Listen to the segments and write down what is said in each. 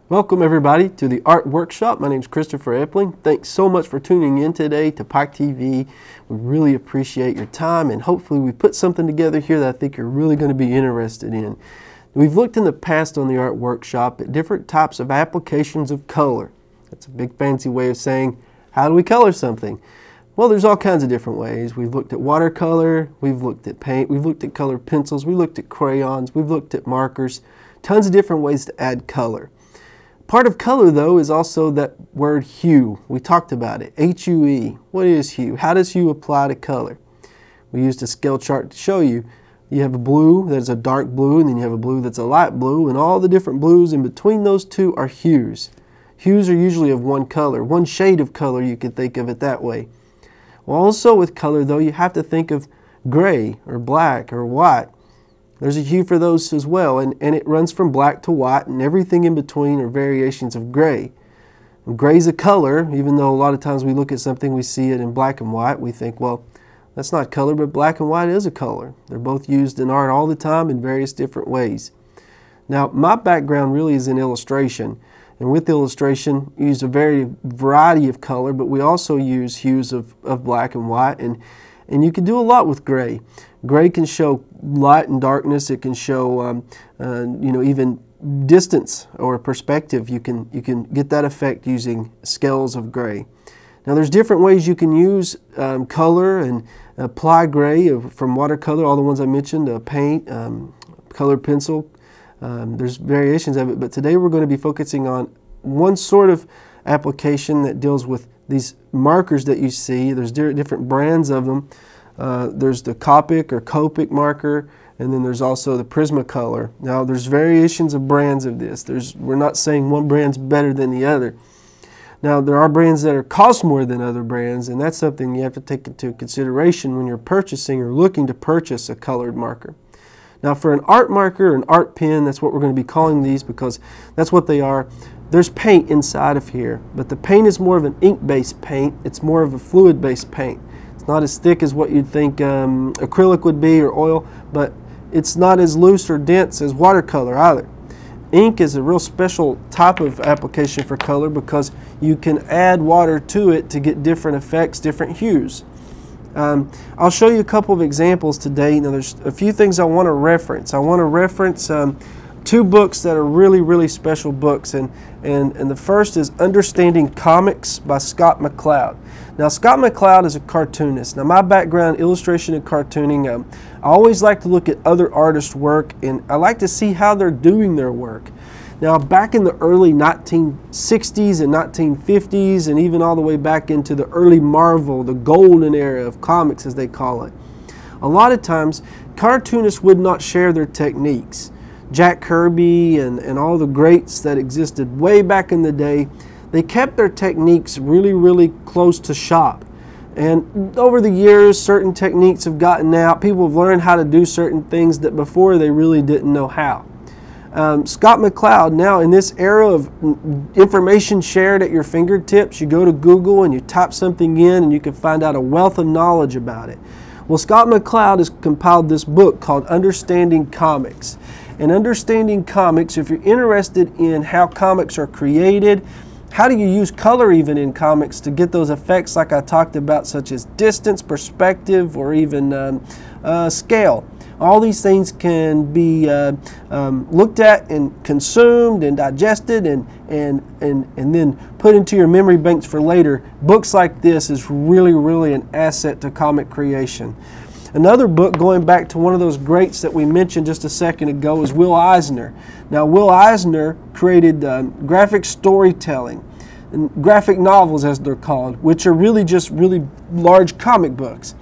Welcome everybody to the Art Workshop. My name is Christopher Epling. Thanks so much for tuning in today to Pike TV. We really appreciate your time, and hopefully we put something together here that I think you're really going to be interested in. We've looked in the past on the Art Workshop at different types of applications of color. That's a big fancy way of saying, how do we color something? Well, there's all kinds of different ways. We've looked at watercolor, we've looked at paint, we've looked at colored pencils, we looked at crayons, we've looked at markers, tons of different ways to add color. Part of color, though, is also that word hue. We talked about it, H-U-E. What is hue? How does hue apply to color? We used a scale chart to show you. You have a blue that's a dark blue, and then you have a blue that's a light blue, and all the different blues in between those two are hues. Hues are usually of one color, one shade of color, you could think of it that way. Well, also with color, though, you have to think of gray or black or white. There's a hue for those as well, and it runs from black to white, and everything in between are variations of gray. And gray's a color, even though a lot of times we look at something, we see it in black and white, we think, well, that's not color, but black and white is a color. They're both used in art all the time in various different ways. Now, my background really is in illustration, and with illustration, we use a variety of color, but we also use hues of black and white, and you can do a lot with gray. Gray can show light and darkness. It can show, even distance or perspective. You can get that effect using scales of gray. Now, there's different ways you can use color and apply gray from watercolor, all the ones I mentioned, paint, colored pencil. There's variations of it, but today we're going to be focusing on one sort of application that deals with these markers that you see. There's different brands of them. There's the Copic or Copic marker, and then there's also the Prismacolor. Now, there's variations of brands of this. We're not saying one brand's better than the other. Now, there are brands that cost more than other brands, and that's something you have to take into consideration when you're purchasing or looking to purchase a colored marker. Now, for an art marker, an art pen, that's what we're going to be calling these because that's what they are. There's paint inside of here, but the paint is more of an ink-based paint. It's more of a fluid-based paint. It's not as thick as what you'd think acrylic would be or oil, but it's not as loose or dense as watercolor either. Ink is a real special type of application for color because you can add water to it to get different effects, different hues. I'll show you a couple of examples today. Now, there's a few things I want to reference. I want to reference two books that are really, really special books, and the first is Understanding Comics by Scott McCloud. Now, Scott McCloud is a cartoonist. Now, my background, illustration and cartooning, I always like to look at other artists' work, and I like to see how they're doing their work. Now, back in the early 1960s and 1950s, and even all the way back into the early Marvel, the golden era of comics, as they call it, a lot of times, cartoonists would not share their techniques. Jack Kirby and all the greats that existed way back in the day, they kept their techniques really, really close to shop. And over the years, certain techniques have gotten out. People have learned how to do certain things that before they really didn't know how. Scott McCloud, now in this era of information shared at your fingertips, you go to Google and you type something in and you can find out a wealth of knowledge about it. Well, Scott McCloud has compiled this book called Understanding Comics. And Understanding Comics, if you're interested in how comics are created, how do you use color even in comics to get those effects like I talked about, such as distance, perspective, or even scale. All these things can be looked at and consumed and digested and then put into your memory banks for later. Books like this is really, really an asset to comic creation. Another book, going back to one of those greats that we mentioned just a second ago, is Will Eisner. Now, Will Eisner created graphic storytelling, and graphic novels as they're called, which are really just really large comic books.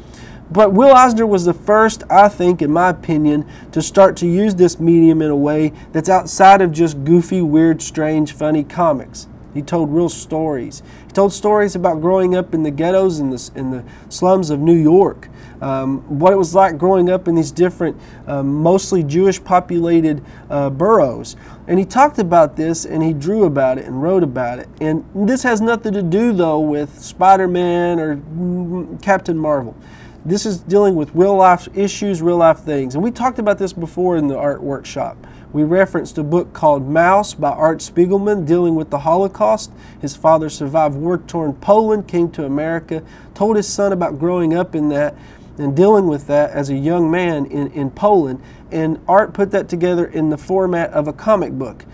But Will Eisner was the first, I think, in my opinion, to start to use this medium in a way that's outside of just goofy, weird, strange, funny comics. He told real stories. He told stories about growing up in the ghettos in the slums of New York, what it was like growing up in these different, mostly Jewish populated boroughs. And he talked about this, and he drew about it and wrote about it. And this has nothing to do, though, with Spider-Man or Captain Marvel. This is dealing with real life issues, real life things. And we talked about this before in the art workshop. We referenced a book called Mouse by Art Spiegelman dealing with the Holocaust. His father survived war-torn Poland, came to America, told his son about growing up in that and dealing with that as a young man in Poland. And Art put that together in the format of a comic book.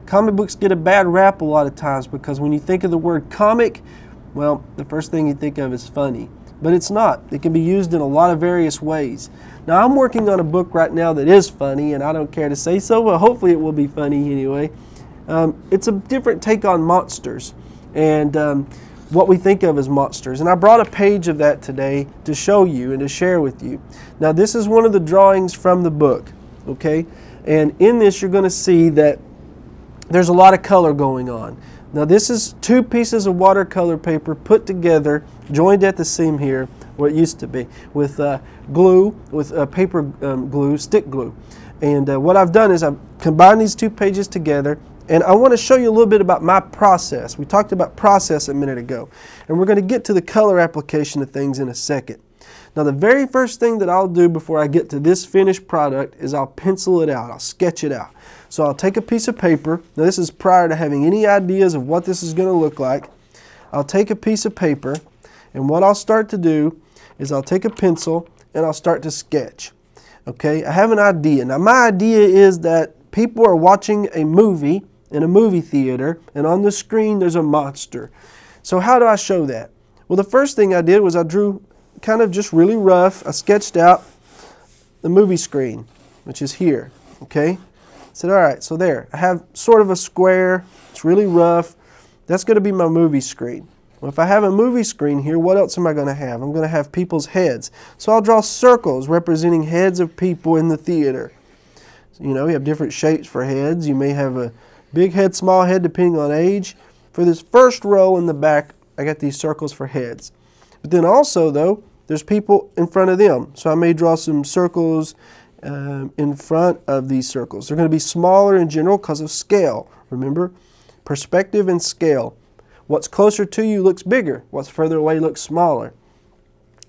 Comic books get a bad rap a lot of times because when you think of the word comic, well, the first thing you think of is funny. But it's not. It can be used in a lot of various ways. Now, I'm working on a book right now that is funny, and I don't care to say so, but hopefully it will be funny anyway. It's a different take on monsters and what we think of as monsters. And I brought a page of that today to show you and to share with you. Now, this is one of the drawings from the book, okay? And in this, you're going to see that there's a lot of color going on. Now, this is 2 pieces of watercolor paper put together, joined at the seam here, what it used to be, with glue, with paper glue, stick glue. And what I've done is I've combined these 2 pages together, and I want to show you a little bit about my process. We talked about process a minute ago, and we're going to get to the color application of things in a second. Now, the very first thing that I'll do before I get to this finished product is I'll pencil it out. I'll sketch it out. So I'll take a piece of paper. Now, this is prior to having any ideas of what this is going to look like. I'll take a piece of paper, and what I'll start to do is I'll take a pencil and I'll start to sketch. Okay, I have an idea. Now, my idea is that people are watching a movie in a movie theater, and on the screen there's a monster. So how do I show that? Well, the first thing I did was I drew kind of just really rough. I sketched out the movie screen, which is here. Okay, I said, all right, so there. I have sort of a square. It's really rough. That's going to be my movie screen. Well, if I have a movie screen here, what else am I going to have? I'm going to have people's heads. So I'll draw circles representing heads of people in the theater. So, you know, you have different shapes for heads. You may have a big head, small head, depending on age. For this first row in the back, I got these circles for heads. But then also, though, there's people in front of them. So I may draw some circles in front of these circles. They're going to be smaller in general because of scale. Remember, perspective and scale. What's closer to you looks bigger. What's further away looks smaller.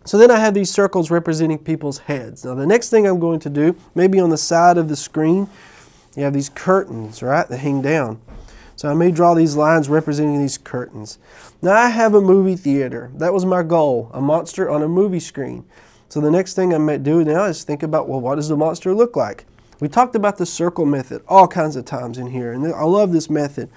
So then I have these circles representing people's heads. Now the next thing I'm going to do, maybe on the side of the screen, you have these curtains, right, that hang down. So I may draw these lines representing these curtains. Now I have a movie theater. That was my goal, a monster on a movie screen. So the next thing I might do now is think about, well, what does the monster look like? We talked about the circle method all kinds of times in here, and I love this method.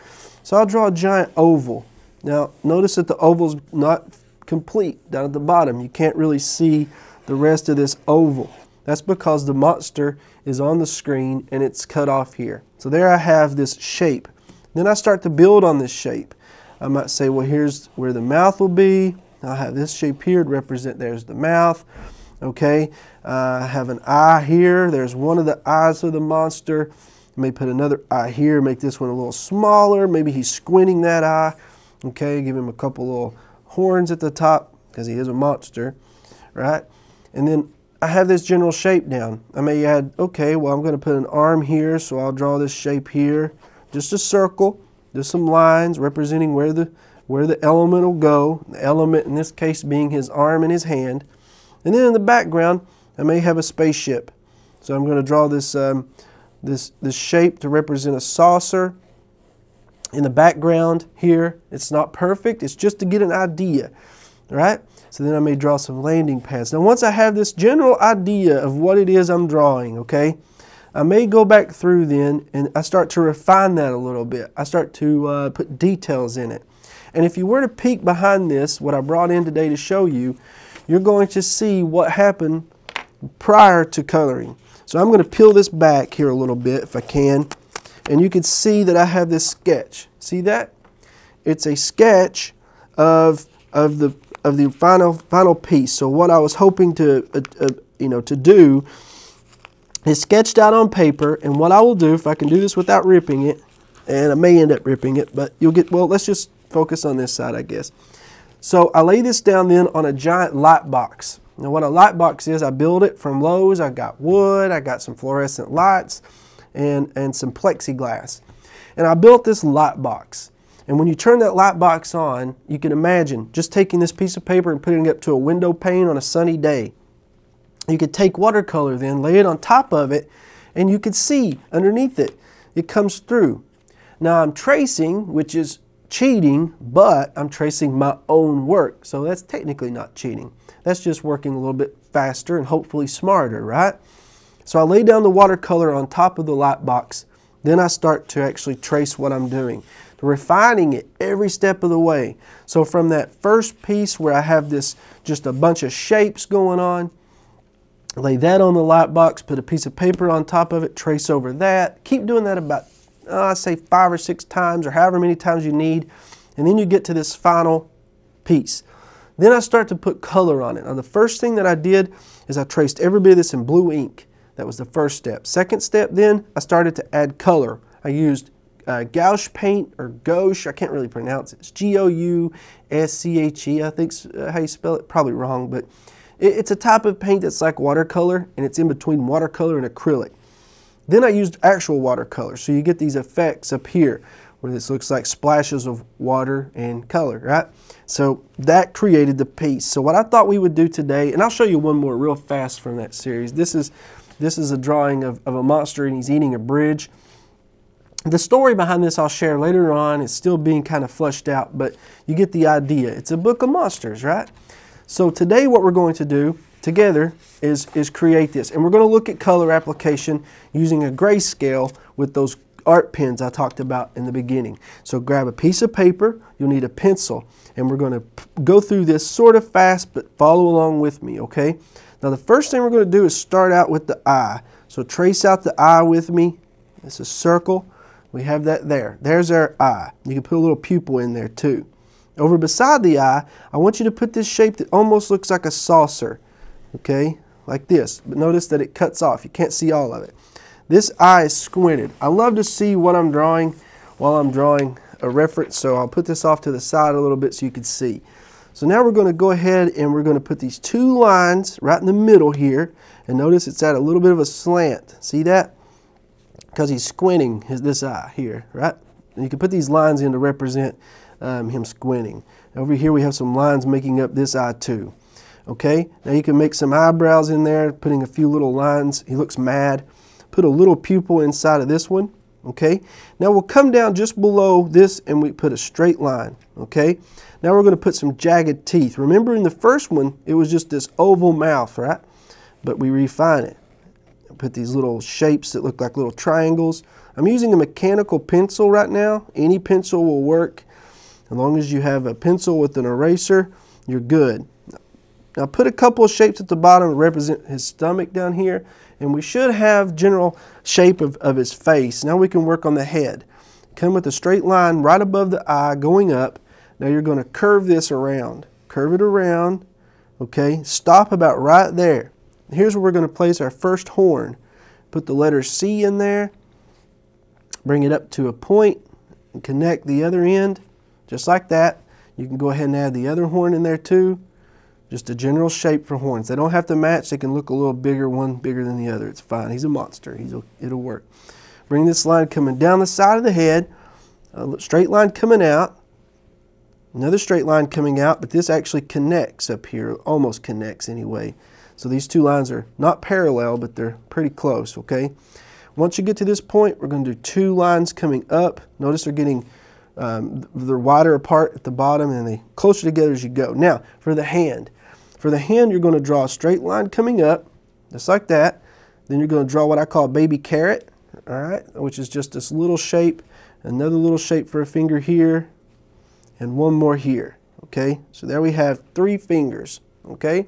So I'll draw a giant oval. Now notice that the oval's not complete down at the bottom. You can't really see the rest of this oval. That's because the monster is on the screen and it's cut off here. So there I have this shape. Then I start to build on this shape. I might say, well, here's where the mouth will be. I'll have this shape here to represent, there's the mouth. Okay, I have an eye here. There's one of the eyes of the monster. I may put another eye here, make this one a little smaller. Maybe he's squinting that eye. Okay, give him a couple little horns at the top because he is a monster, right? And then I have this general shape down. I may add, okay, well, I'm going to put an arm here, so I'll draw this shape here. Just a circle, just some lines representing where the element will go. The element in this case being his arm and his hand. And then in the background, I may have a spaceship. So I'm going to draw this this shape to represent a saucer. In the background here, it's not perfect. It's just to get an idea, right? So then I may draw some landing pads. Now once I have this general idea of what it is I'm drawing, okay, I may go back through then and I start to refine that a little bit. I start to put details in it. And if you were to peek behind this, what I brought in today to show you, you're going to see what happened prior to coloring. So I'm going to peel this back here a little bit if I can. And you can see that I have this sketch. See that? It's a sketch of the final piece. So what I was hoping to to do is sketched out on paper. And what I will do, if I can do this without ripping it, and I may end up ripping it, but you'll get, well, let's just focus on this side, I guess. So I lay this down then on a giant light box. Now what a light box is, I build it from Lowe's. I got wood, I got some fluorescent lights, and some plexiglass. And I built this light box. And when you turn that light box on, you can imagine just taking this piece of paper and putting it up to a window pane on a sunny day. You could take watercolor then, lay it on top of it, and you could see underneath it. it comes through. Now I'm tracing, which is cheating, but I'm tracing my own work. So that's technically not cheating. That's just working a little bit faster and hopefully smarter, right? So I lay down the watercolor on top of the light box. Then I start to actually trace what I'm doing, refining it every step of the way. So from that first piece where I have this just a bunch of shapes going on, lay that on the light box, put a piece of paper on top of it, trace over that. Keep doing that about, I say 5 or 6 times or however many times you need. And then you get to this final piece. Then I start to put color on it. Now the first thing that I did is I traced every bit of this in blue ink. That was the first step. Second step then, I started to add color. I used gouache paint or gouache, I can't really pronounce it. It's G-O-U-S-C-H-E, I think's how you spell it. Probably wrong, but it's a type of paint that's like watercolor, and it's in between watercolor and acrylic. Then I used actual watercolor, so you get these effects up here where this looks like splashes of water and color, right? So that created the piece. So what I thought we would do today, and I'll show you one more real fast from that series. This is a drawing of a monster and he's eating a bridge. The story behind this I'll share later on. It's still being kind of fleshed out, but you get the idea. It's a book of monsters, right? So today what we're going to do together is create this. And we're going to look at color application using a grayscale with those art pens I talked about in the beginning. So grab a piece of paper, you'll need a pencil, and we're going to go through this sort of fast, but follow along with me, okay? Now the first thing we're going to do is start out with the eye. So trace out the eye with me. It's a circle. We have that there. There's our eye. You can put a little pupil in there too. Over beside the eye, I want you to put this shape that almost looks like a saucer, okay? Like this. But notice that it cuts off. You can't see all of it. This eye is squinted. I love to see what I'm drawing while I'm drawing a reference, so I'll put this off to the side a little bit so you can see. So now we're going to go ahead and we're going to put these 2 lines right in the middle here, and notice it's at a little bit of a slant. See that? Because he's squinting this eye here, right? And you can put these lines in to represent him squinting. Over here we have some lines making up this eye too. Okay, now you can make some eyebrows in there, putting a few little lines. He looks mad. Put a little pupil inside of this one. Okay, now we'll come down just below this and we put a straight line. Okay, now we're going to put some jagged teeth. Remember in the first one it was just this oval mouth, right? But we refine it. Put these little shapes that look like little triangles. I'm using a mechanical pencil right now. Any pencil will work. As long as you have a pencil with an eraser, you're good. Now put a couple of shapes at the bottom to represent his stomach down here, and we should have general shape of his face. Now we can work on the head. Come with a straight line right above the eye going up. Now you're going to curve this around. Curve it around, okay? Stop about right there. Here's where we're going to place our first horn. Put the letter C in there. Bring it up to a point and connect the other end, just like that. You can go ahead and add the other horn in there too. Just a general shape for horns. They don't have to match. They can look a little bigger, one bigger than the other. It's fine. He's a monster. It'll work. Bring this line coming down the side of the head. A straight line coming out. Another straight line coming out, but this actually connects up here. Almost connects anyway. So these 2 lines are not parallel, but they're pretty close, okay? Once you get to this point, we're going to do 2 lines coming up. Notice they're getting they're wider apart at the bottom and they closer together as you go. Now, for the hand. For the hand, you're going to draw a straight line coming up, just like that. Then you're going to draw what I call a baby carrot, all right, which is just this little shape, another little shape for a finger here, and one more here, okay? So there we have 3 fingers, okay?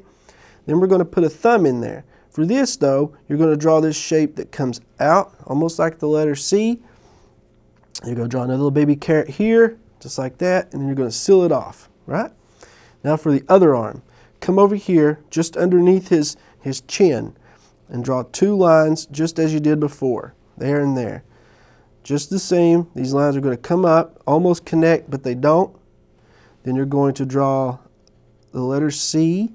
Then we're going to put a thumb in there. For this, though, you're going to draw this shape that comes out, almost like the letter C. You're going to draw another little baby carrot here, just like that, and then you're going to seal it off, right? Now for the other arm. Come over here, just underneath his chin, and draw 2 lines just as you did before, there and there. Just the same, these lines are going to come up, almost connect, but they don't. Then you're going to draw the letter C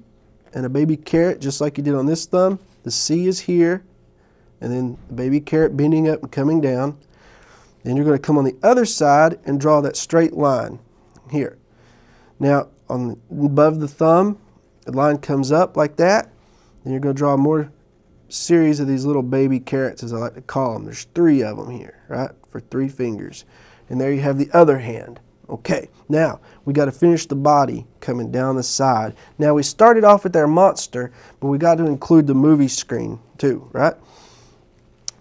and a baby carrot, just like you did on this thumb. The C is here, and then the baby carrot bending up and coming down. Then you're going to come on the other side and draw that straight line here. Now, above the thumb, the line comes up like that. Then you're going to draw more series of these little baby carrots, as I like to call them. There's 3 of them here, right, for 3 fingers. And there you have the other hand. Okay, now we got to finish the body coming down the side. Now we started off with our monster, but we got to include the movie screen too, right?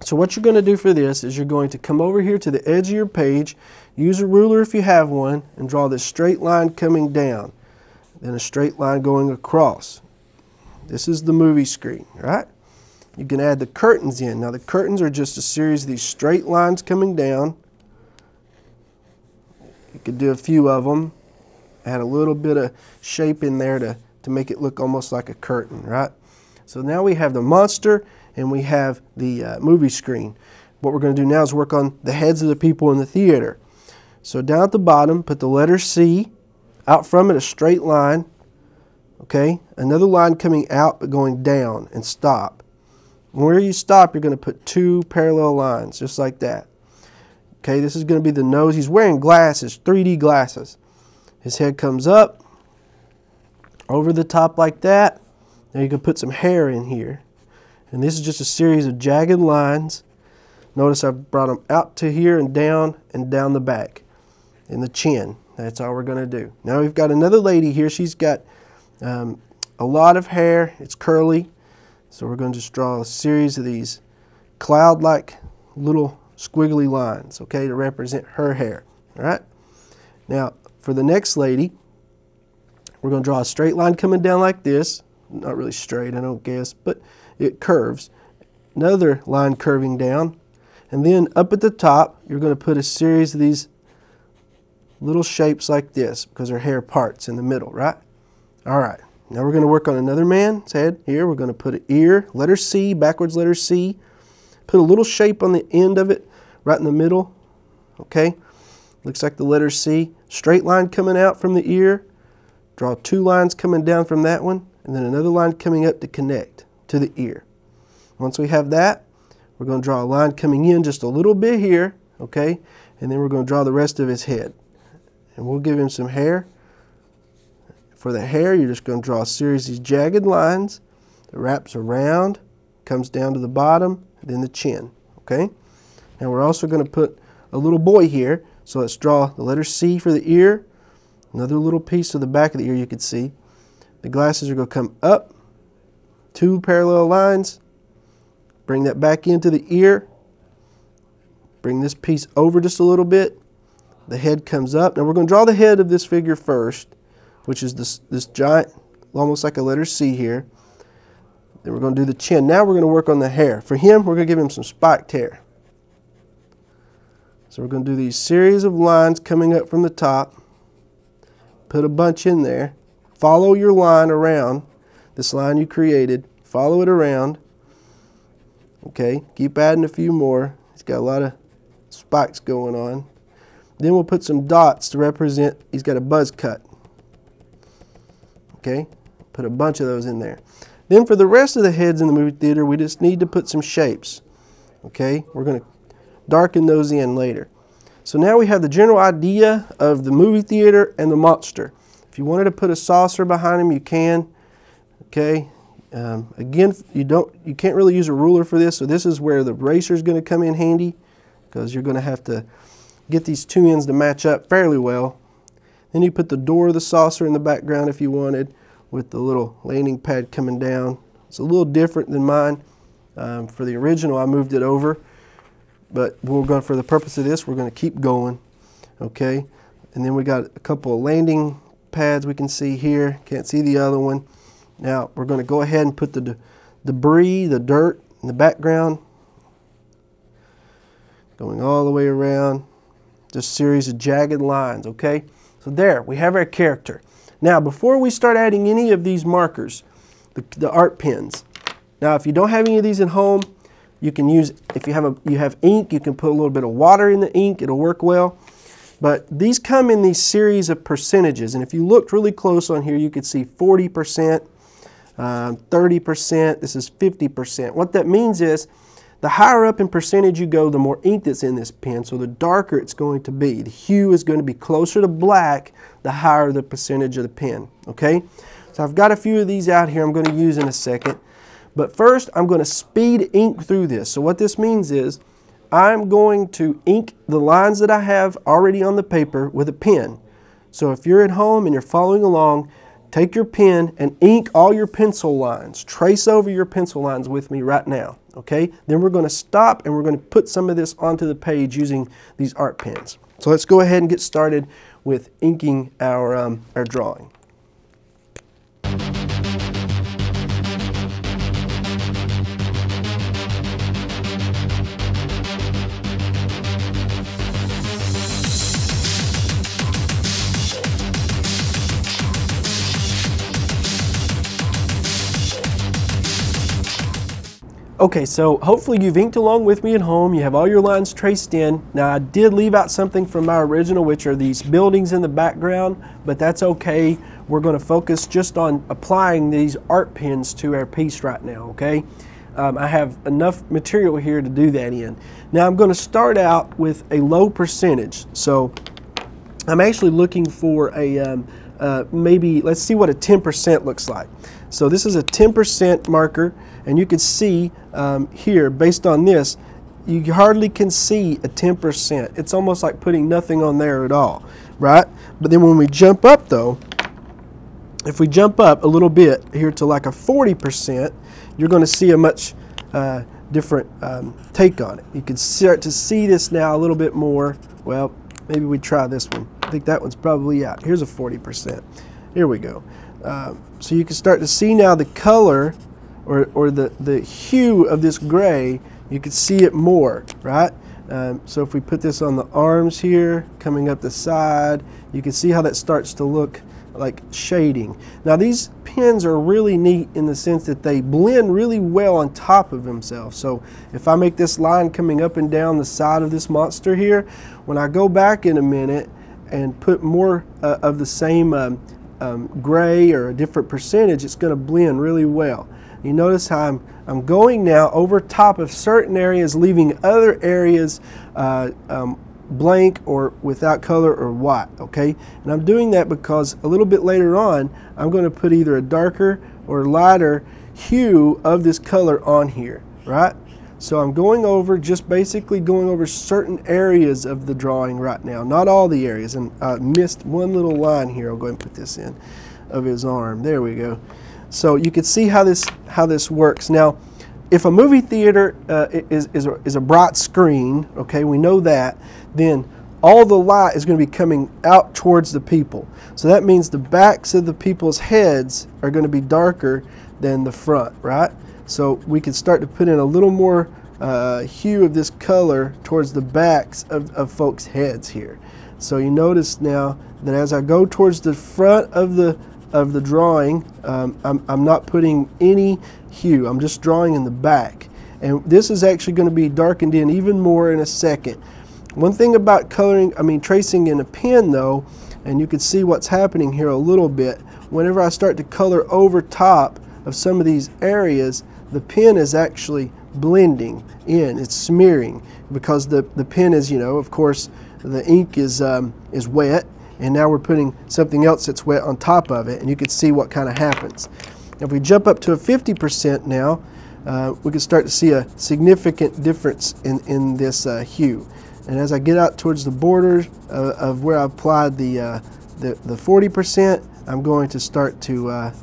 So what you're going to do for this is you're going to come over here to the edge of your page, use a ruler if you have one, and draw this straight line coming down, then a straight line going across. This is the movie screen, right? You can add the curtains in. Now the curtains are just a series of these straight lines coming down. You could do a few of them, add a little bit of shape in there to make it look almost like a curtain, right? So now we have the monster and we have the movie screen. What we're going to do now is work on the heads of the people in the theater. So down at the bottom, put the letter C, out from it a straight line, okay? Another line coming out but going down, and stop. Where you stop, you're going to put 2 parallel lines, just like that. Okay, this is going to be the nose. He's wearing glasses, 3D glasses. His head comes up, over the top like that. Now you can put some hair in here. And this is just a series of jagged lines. Notice I've brought them out to here and down the back. And the chin. That's all we're going to do. Now we've got another lady here. She's got a lot of hair. It's curly. So we're going to just draw a series of these cloud-like little squiggly lines, okay, to represent her hair. All right. Now for the next lady, we're going to draw a straight line coming down like this. Not really straight, I don't guess, but it curves. Another line curving down, and then up at the top, you're going to put a series of these little shapes like this because her hair parts in the middle, right? All right. Now we're going to work on another man's head. Here we're going to put an ear, letter C, backwards letter C. Put a little shape on the end of it, right in the middle, okay? Looks like the letter C. Straight line coming out from the ear. Draw 2 lines coming down from that one, and then another line coming up to connect to the ear. Once we have that, we're going to draw a line coming in just a little bit here, okay? And then we're going to draw the rest of his head. And we'll give him some hair. For the hair, you're just going to draw a series of these jagged lines that wraps around, comes down to the bottom, then the chin, okay? Now we're also going to put a little boy here, so let's draw the letter C for the ear, another little piece of the back of the ear you can see. The glasses are going to come up, 2 parallel lines, bring that back into the ear, bring this piece over just a little bit, the head comes up. Now we're going to draw the head of this figure first, which is this giant, almost like a letter C here. Then we're going to do the chin. Now we're going to work on the hair. For him, we're going to give him some spiked hair. So we're going to do these series of lines coming up from the top. Put a bunch in there. Follow your line around, this line you created. Follow it around. Okay, keep adding a few more. He's got a lot of spikes going on. Then we'll put some dots to represent he's got a buzz cut. Okay, put a bunch of those in there. Then for the rest of the heads in the movie theater, we just need to put some shapes. Okay, we're going to darken those in later. So now we have the general idea of the movie theater and the monster. If you wanted to put a saucer behind him, you can. Okay, again, you can't really use a ruler for this, so this is where the eraser is going to come in handy because you're going to have to get these 2 ends to match up fairly well. Then you put the door of the saucer in the background if you wanted, with the little landing pad coming down. It's a little different than mine. For the original, I moved it over, but for the purpose of this, we're going to keep going. Okay, and then we got a couple of landing pads we can see here. Can't see the other one. Now we're going to go ahead and put the debris, the dirt in the background, going all the way around. Just a series of jagged lines. Okay, so there we have our character. Now, before we start adding any of these markers, the art pens. Now, if you don't have any of these at home, you can use, if you have ink, you can put a little bit of water in the ink. It'll work well. But these come in these series of percentages. And if you looked really close on here, you could see 40%, 30%. This is 50%. What that means is the higher up in percentage you go, the more ink that's in this pen, so the darker it's going to be. The hue is going to be closer to black, the higher the percentage of the pen, okay? So I've got a few of these out here I'm going to use in a second. But first, I'm going to speed ink through this. So what this means is I'm going to ink the lines that I have already on the paper with a pen. So if you're at home and you're following along, take your pen and ink all your pencil lines. Trace over your pencil lines with me right now, okay? Then we're going to stop and we're going to put some of this onto the page using these art pens. So let's go ahead and get started with inking our drawing. Okay, so hopefully you've inked along with me at home. You have all your lines traced in. Now I did leave out something from my original, which are these buildings in the background, but that's okay. We're going to focus just on applying these art pens to our piece right now, okay? I have enough material here to do that in. Now I'm going to start out with a low percentage. So I'm actually looking for a maybe, let's see what a 10% looks like. So this is a 10% marker, and you can see here, based on this, you hardly can see a 10%. It's almost like putting nothing on there at all, right? But then when we jump up though, if we jump up a little bit here to like a 40%, you're going to see a much different take on it. You can start to see this now a little bit more. Well, maybe we try this one. I think that one's probably out. Here's a 40%. Here we go. So you can start to see now the color or the hue of this gray. You can see it more, right? So if we put this on the arms here, coming up the side, you can see how that starts to look like shading. Now these pens are really neat in the sense that they blend really well on top of themselves. So if I make this line coming up and down the side of this monster here, when I go back in a minute and put more of the same gray or a different percentage, it's going to blend really well. You notice how I'm going now over top of certain areas, leaving other areas blank or without color or white, okay? And I'm doing that because a little bit later on I'm going to put either a darker or lighter hue of this color on here, right? So I'm going over, just basically going over certain areas of the drawing right now, not all the areas. And I missed one little line here. I'll go ahead and put this in of his arm. There we go. So you can see how this works. Now, if a movie theater is a bright screen, okay, we know that, then all the light is going to be coming out towards the people. So that means the backs of the people's heads are going to be darker than the front, right? So we can start to put in a little more hue of this color towards the backs of folks' heads here. So you notice now that as I go towards the front of the drawing, I'm not putting any hue. I'm just drawing in the back. And this is actually going to be darkened in even more in a second. One thing about tracing in a pen though, and you can see what's happening here a little bit, whenever I start to color over top of some of these areas, the pen is actually blending in, it's smearing, because the pen is, you know, of course the ink is wet, and now we're putting something else that's wet on top of it, and you can see what kind of happens. If we jump up to a 50% now, we can start to see a significant difference in this hue. And as I get out towards the borders of where I applied the 40%, I'm going to start to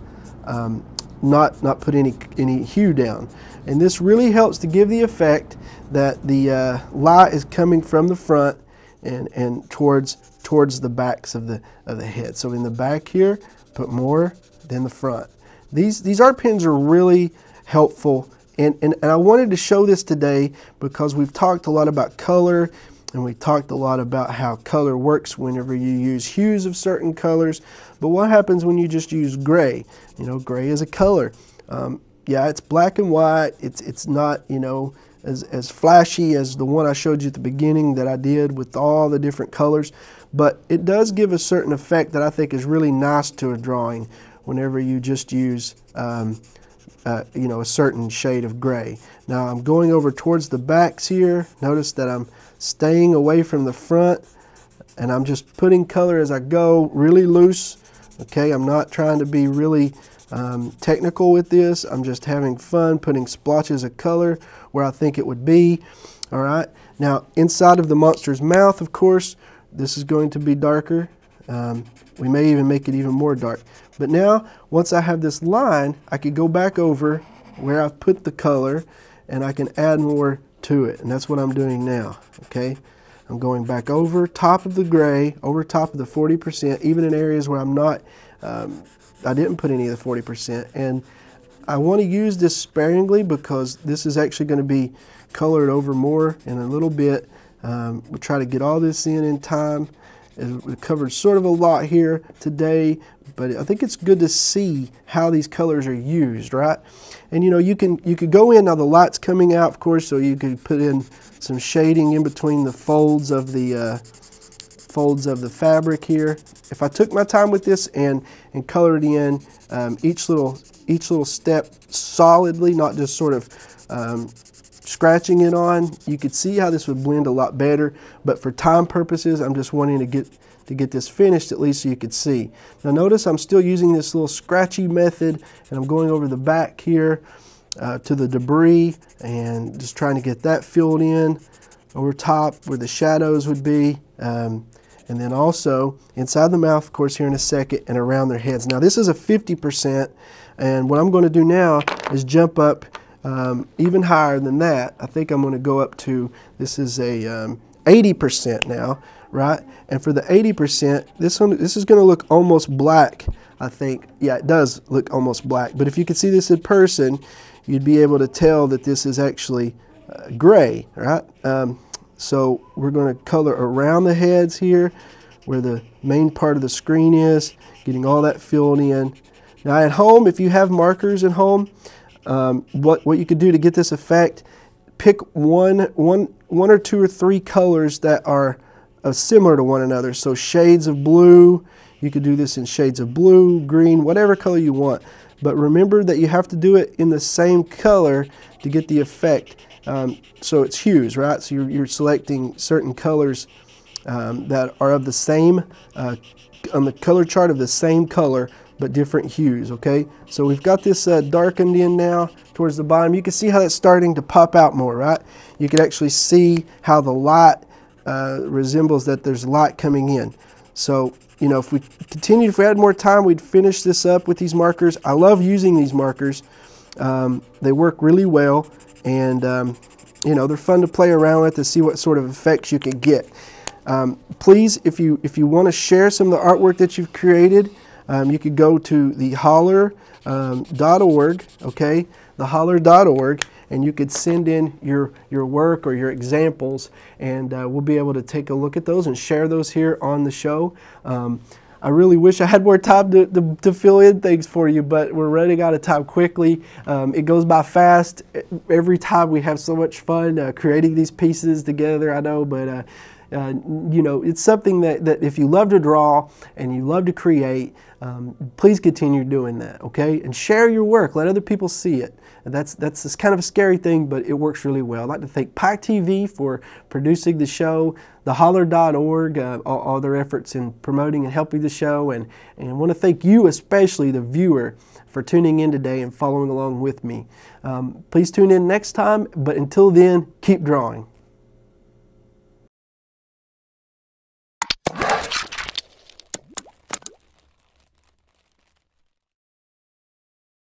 not put any hue down. And this really helps to give the effect that the light is coming from the front and towards the backs of the head. So in the back here, put more than the front. These art pens are really helpful, and I wanted to show this today because we've talked a lot about color, and we talked a lot about how color works whenever you use hues of certain colors. But what happens when you just use gray? You know, gray is a color. Yeah, it's black and white. It's not, you know, as flashy as the one I showed you at the beginning that I did with all the different colors, but it does give a certain effect that I think is really nice to a drawing whenever you just use you know, a certain shade of gray. Now I'm going over towards the backs here. Notice that I'm staying away from the front, and I'm just putting color as I go, really loose. Okay, I'm not trying to be really technical with this. I'm just having fun putting splotches of color where I think it would be. All right, now inside of the monster's mouth, of course, this is going to be darker. We may even make it even more dark. But now, once I have this line, I could go back over where I've put the color and I can add more to it. And that's what I'm doing now, okay? I'm going back over top of the gray, over top of the 40%, even in areas where I'm not, I didn't put any of the 40%. And I want to use this sparingly because this is actually going to be colored over more in a little bit. We'll try to get all this in time. We covered sort of a lot here today, but I think it's good to see how these colors are used, right? And you know, you could go in, now the light's coming out, of course, so you could put in some shading in between the folds of the fabric here. If I took my time with this and colored in each little step solidly, not just sort of scratching it on, you could see how this would blend a lot better. But for time purposes, I'm just wanting to get this finished at least so you could see. Now notice I'm still using this little scratchy method, and I'm going over the back here to the debris and just trying to get that filled in over top where the shadows would be. And then also inside the mouth, of course, here in a second, and around their heads. Now this is a 50%, and what I'm going to do now is jump up even higher than that. I think I'm going to go up to, this is a 80% now, right? And for the 80%, this is going to look almost black, I think. Yeah, it does look almost black. But if you could see this in person, you'd be able to tell that this is actually gray, right? So we're going to color around the heads here, where the main part of the screen is, getting all that filled in. Now at home, if you have markers at home, what you could do to get this effect, pick one or two or three colors that are similar to one another. So shades of blue, you could do this in shades of blue, green, whatever color you want. But remember that you have to do it in the same color to get the effect. So it's hues, right? So you're selecting certain colors that are of the same, on the color chart of the same color, but different hues, okay? So we've got this darkened in now towards the bottom. You can see how that's starting to pop out more, right? You can actually see how the light resembles that there's light coming in. So, you know, if we had more time, we'd finish this up with these markers. I love using these markers. They work really well, and you know, they're fun to play around with to see what sort of effects you can get. Please, if you want to share some of the artwork that you've created, you could go to the holler.org, okay, theholler.org, and you could send in your work or your examples, and we'll be able to take a look at those and share those here on the show. I really wish I had more time to fill in things for you, but we're running out of time quickly. It goes by fast. Every time we have so much fun creating these pieces together, I know, but you know, it's something that if you love to draw and you love to create, please continue doing that, okay? And share your work. Let other people see it. That's kind of a scary thing, but it works really well. I'd like to thank Pike TV for producing the show, theholler.org, all their efforts in promoting and helping the show, and I want to thank you, especially the viewer, for tuning in today and following along with me. Please tune in next time, but until then, keep drawing.